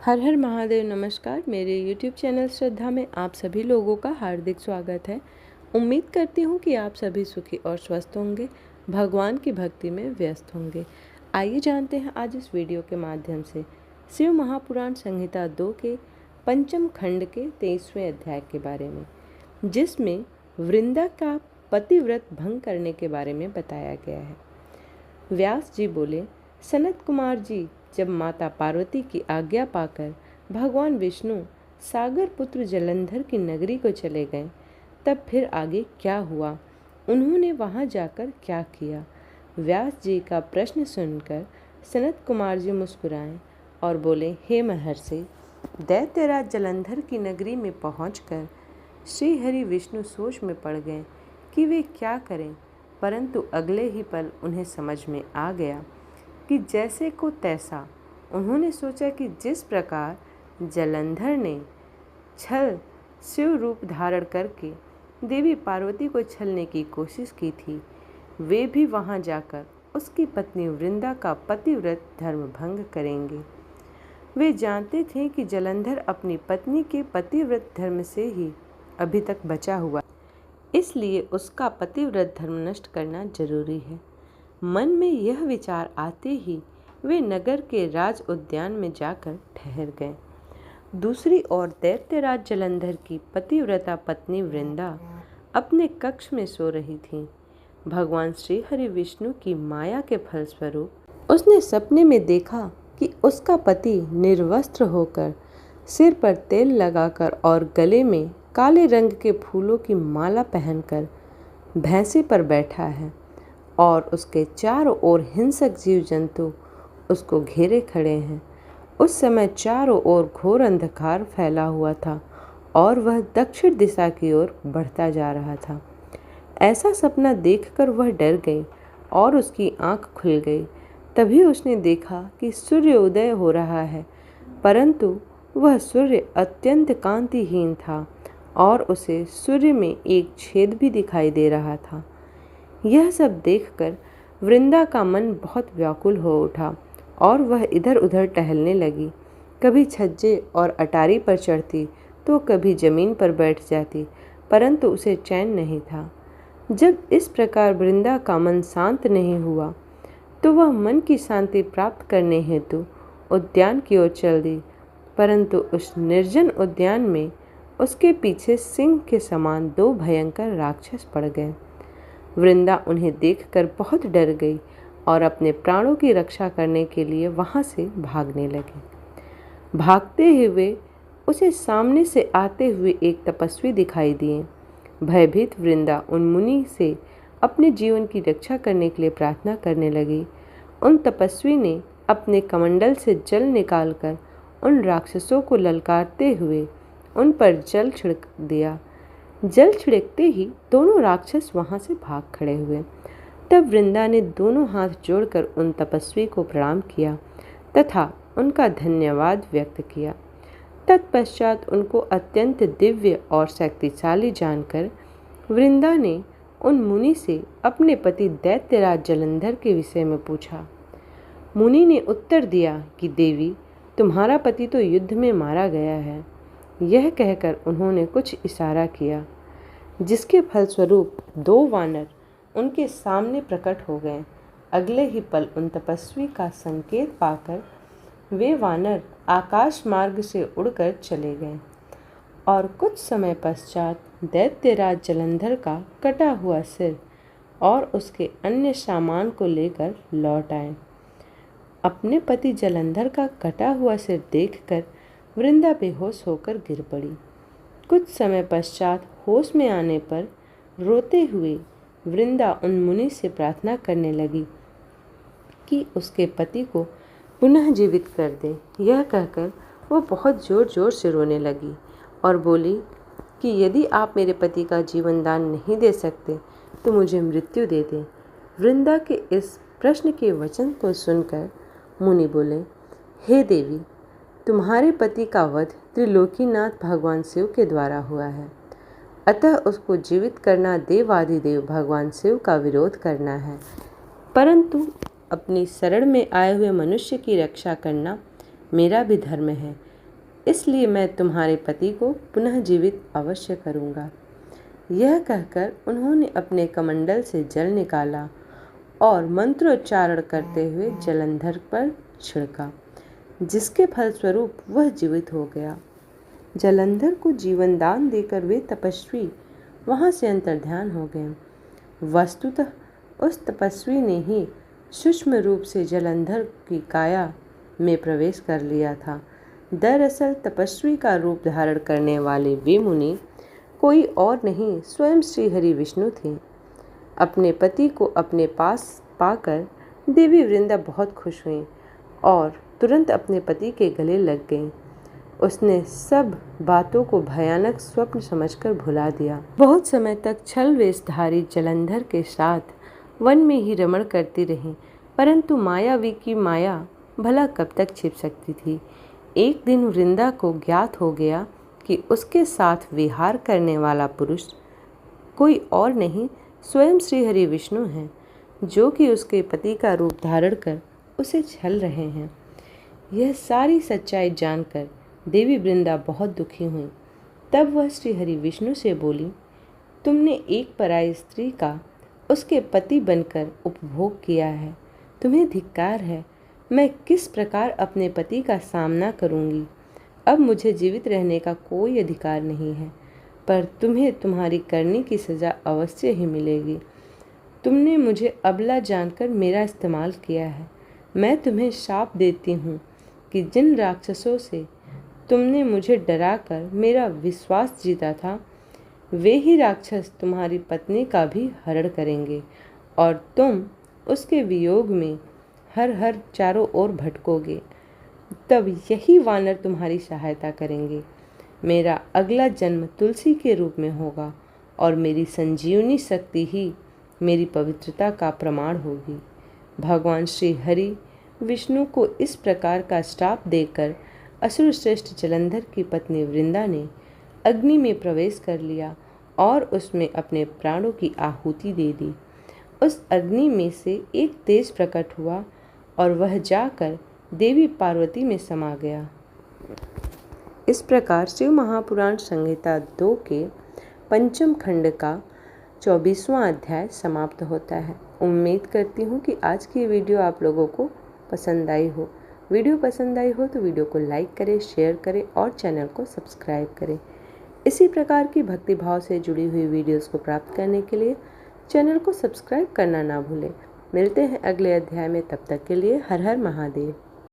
हर हर महादेव। नमस्कार। मेरे YouTube channel श्रद्धा में आप सभी लोगों का हार्दिक स्वागत है। उम्मीद करती हूँ कि आप सभी सुखी और स्वस्थ होंगे, भगवान की भक्ति में व्यस्त होंगे। आइए जानते हैं आज इस वीडियो के माध्यम से शिव महापुराण संहिता 2 के पंचम खंड के 23वें अध्याय के बारे में, जिसमें वृंदा का पतिव्रत भंग करने के बारे में बताया गया है। व्यास जी बोले, सनत कुमार जी, जब माता पार्वती की आज्ञा पाकर भगवान विष्णु सागर पुत्र जलंधर की नगरी को चले गए, तब फिर आगे क्या हुआ? उन्होंने वहां जाकर क्या किया? व्यास जी का प्रश्न सुनकर सनत कुमार जी मुस्कुराए और बोले, हे महर्षि, दैत्यराज जलंधर की नगरी में पहुंचकर श्री हरि विष्णु सोच में पड़ गए कि वे क्या करें। परंतु अगले ही पल उन्हें समझ में आ गया कि जैसे को तैसा। उन्होंने सोचा कि जिस प्रकार जलंधर ने छल शिव रूप धारण करके देवी पार्वती को छलने की कोशिश की थी, वे भी वहां जाकर उसकी पत्नी वृंदा का पतिव्रत धर्म भंग करेंगे। वे जानते थे कि जलंधर अपनी पत्नी के पतिव्रत धर्म से ही अभी तक बचा हुआ, इसलिए उसका पतिव्रत धर्म नष्ट करना जरूरी है। मन में यह विचार आते ही वे नगर के राज उद्यान में जाकर ठहर गए। दूसरी ओर दैत्यराज जलंधर की पतिव्रता पत्नी वृंदा अपने कक्ष में सो रही थी। भगवान श्री हरि विष्णु की माया के फलस्वरूप उसने सपने में देखा कि उसका पति निर्वस्त्र होकर, सिर पर तेल लगाकर और गले में काले रंग के फूलों की माला पहनकर भैंसे पर बैठा है और उसके चारों ओर हिंसक जीव जंतु उसको घेरे खड़े हैं। उस समय चारों ओर घोर अंधकार फैला हुआ था और वह दक्षिण दिशा की ओर बढ़ता जा रहा था। ऐसा सपना देखकर वह डर गई और उसकी आंख खुल गई। तभी उसने देखा कि सूर्य उदय हो रहा है, परंतु वह सूर्य अत्यंत कांतिहीन था और उसे सूर्य में एक छेद भी दिखाई दे रहा था। यह सब देखकर वृंदा का मन बहुत व्याकुल हो उठा और वह इधर उधर टहलने लगी। कभी छज्जे और अटारी पर चढ़ती तो कभी जमीन पर बैठ जाती, परंतु उसे चैन नहीं था। जब इस प्रकार वृंदा का मन शांत नहीं हुआ तो वह मन की शांति प्राप्त करने हेतु उद्यान की ओर चल दी, परंतु उस निर्जन उद्यान में उसके पीछे सिंह के समान 2 भयंकर राक्षस पड़ गए। वृंदा उन्हें देखकर बहुत डर गई और अपने प्राणों की रक्षा करने के लिए वहां से भागने लगी। भागते हुए उसे सामने से आते हुए एक तपस्वी दिखाई दिए। भयभीत वृंदा उन मुनि से अपने जीवन की रक्षा करने के लिए प्रार्थना करने लगी। उन तपस्वी ने अपने कमंडल से जल निकालकर उन राक्षसों को ललकारते हुए उन पर जल छिड़क दिया। जल छिड़कते ही दोनों राक्षस वहां से भाग खड़े हुए। तब वृंदा ने दोनों हाथ जोड़कर उन तपस्वी को प्रणाम किया तथा उनका धन्यवाद व्यक्त किया। तत्पश्चात उनको अत्यंत दिव्य और शक्तिशाली जानकर वृंदा ने उन मुनि से अपने पति दैत्यराज जलंधर के विषय में पूछा। मुनि ने उत्तर दिया कि देवी, तुम्हारा पति तो युद्ध में मारा गया है। यह कहकर उन्होंने कुछ इशारा किया, जिसके फलस्वरूप 2 वानर उनके सामने प्रकट हो गए। अगले ही पल उन तपस्वी का संकेत पाकर वे वानर आकाश मार्ग से उड़कर चले गए और कुछ समय पश्चात दैत्यराज जलंधर का कटा हुआ सिर और उसके अन्य सामान को लेकर लौट आए। अपने पति जलंधर का कटा हुआ सिर देखकर वृंदा बेहोश होकर गिर पड़ी। कुछ समय पश्चात होश में आने पर रोते हुए वृंदा उन मुनि से प्रार्थना करने लगी कि उसके पति को पुनः जीवित कर दे। यह कहकर वो बहुत जोर जोर से रोने लगी और बोली कि यदि आप मेरे पति का जीवन दान नहीं दे सकते तो मुझे मृत्यु दे दें। वृंदा के इस प्रश्न के वचन को सुनकर मुनि बोले, हे देवी, तुम्हारे पति का वध त्रिलोकीनाथ भगवान शिव के द्वारा हुआ है, अतः उसको जीवित करना देवाधिदेव भगवान शिव का विरोध करना है, परंतु अपनी शरण में आए हुए मनुष्य की रक्षा करना मेरा भी धर्म है। इसलिए मैं तुम्हारे पति को पुनः जीवित अवश्य करूँगा। यह कहकर उन्होंने अपने कमंडल से जल निकाला और मंत्रोच्चारण करते हुए जलंधर पर छिड़का, जिसके फलस्वरूप वह जीवित हो गया। जलंधर को जीवन दान देकर वे तपस्वी वहाँ से अंतर्ध्यान हो गए। वस्तुतः उस तपस्वी ने ही सूक्ष्म रूप से जलंधर की काया में प्रवेश कर लिया था। दरअसल तपस्वी का रूप धारण करने वाले वे मुनि कोई और नहीं, स्वयं श्री हरि विष्णु थे। अपने पति को अपने पास पाकर देवी वृंदा बहुत खुश हुई और तुरंत अपने पति के गले लग गईं। उसने सब बातों को भयानक स्वप्न समझकर भुला दिया। बहुत समय तक छल वेशधारी जलंधर के साथ वन में ही रमण करती रही, परंतु मायावी की माया भला कब तक छिप सकती थी। एक दिन वृंदा को ज्ञात हो गया कि उसके साथ विहार करने वाला पुरुष कोई और नहीं, स्वयं श्री हरि विष्णु हैं, जो कि उसके पति का रूप धारण कर उसे छल रहे हैं। यह सारी सच्चाई जानकर देवी वृंदा बहुत दुखी हुई। तब वह श्री हरि विष्णु से बोली, तुमने एक पराई स्त्री का उसके पति बनकर उपभोग किया है, तुम्हें धिक्कार है। मैं किस प्रकार अपने पति का सामना करूंगी? अब मुझे जीवित रहने का कोई अधिकार नहीं है, पर तुम्हें तुम्हारी करनी की सज़ा अवश्य ही मिलेगी। तुमने मुझे अबला जानकर मेरा इस्तेमाल किया है। मैं तुम्हें शाप देती हूँ कि जिन राक्षसों से तुमने मुझे डराकर मेरा विश्वास जीता था, वे ही राक्षस तुम्हारी पत्नी का भी हरण करेंगे और तुम उसके वियोग में हर हर चारों ओर भटकोगे। तब यही वानर तुम्हारी सहायता करेंगे। मेरा अगला जन्म तुलसी के रूप में होगा और मेरी संजीवनी शक्ति ही मेरी पवित्रता का प्रमाण होगी। भगवान श्री हरि विष्णु को इस प्रकार का श्राप देकर असुर श्रेष्ठ जलंधर की पत्नी वृंदा ने अग्नि में प्रवेश कर लिया और उसमें अपने प्राणों की आहुति दे दी। उस अग्नि में से एक तेज प्रकट हुआ और वह जाकर देवी पार्वती में समा गया। इस प्रकार शिव महापुराण संहिता 2 के पंचम खंड का 24वां अध्याय समाप्त होता है। उम्मीद करती हूँ कि आज की वीडियो आप लोगों को पसंद आई हो। वीडियो पसंद आई हो तो वीडियो को लाइक करें, शेयर करें और चैनल को सब्सक्राइब करें। इसी प्रकार की भक्ति भाव से जुड़ी हुई वीडियोस को प्राप्त करने के लिए चैनल को सब्सक्राइब करना ना भूलें। मिलते हैं अगले अध्याय में, तब तक के लिए हर हर महादेव।